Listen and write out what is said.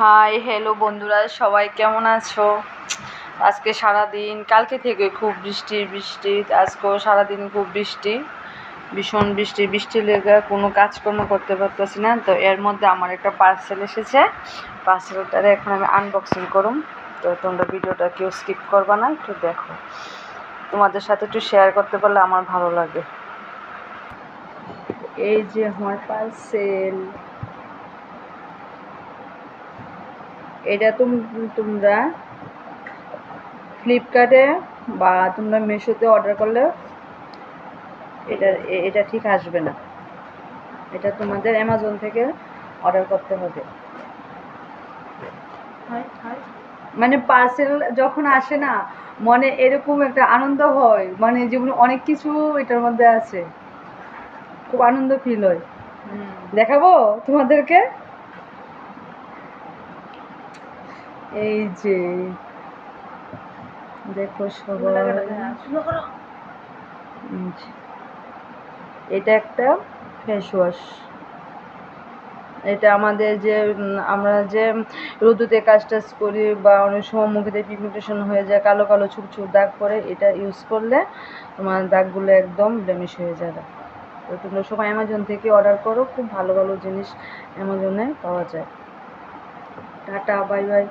Hi hello বন্ধুরা, সবাই কেমন আছো? আজকে সারাদিন, কালকে থেকে খুব বৃষ্টি। আজকেও সারাদিন খুব ভীষণ বৃষ্টি লেগে কোনো কাজকর্ম করতে পারতেছি না। তো এর মধ্যে আমার একটা পার্সেল এসেছে, পার্সেলটারে এখন আমি আনবক্সিং করুম। তো তোমরা ভিডিওটা কেউ স্কিপ করবা না, একটু দেখো। তোমাদের সাথে একটু শেয়ার করতে পারলে আমার ভালো লাগে। এই যে আমার পার্সেল, এটা তোমরা ফ্লিপকার্টে বা তোমরা মিশোতে অর্ডার করলে এটা ঠিক আসবে না। এটা তোমাদের অ্যামাজন থেকে অর্ডার করতে হবে। মানে পার্সেল যখন আসে না, মনে এরকম একটা আনন্দ হয়, মানে যেমন অনেক কিছু এটার মধ্যে আছে, খুব আনন্দ ফিল হয়। দেখাবো তোমাদেরকে। এই যে দেখো সবাই, এটা একটা ফেস ওয়াশ। এটা আমাদের যে আমরা যে রোদুতে কাজ টাজ করি বা অনেক সময় মুখেতে পিগমেন্টেশন হয়ে যায়, কালো কালো ছোট ছোট দাগ পরে, এটা ইউজ করলে তোমার দাগগুলো একদম ব্লেমিশ হয়ে যাবে। তো তোমরা সবাই অ্যামাজন থেকে অর্ডার করো, খুব ভালো ভালো জিনিস অ্যামাজনে পাওয়া যায়। Tata, bye bye.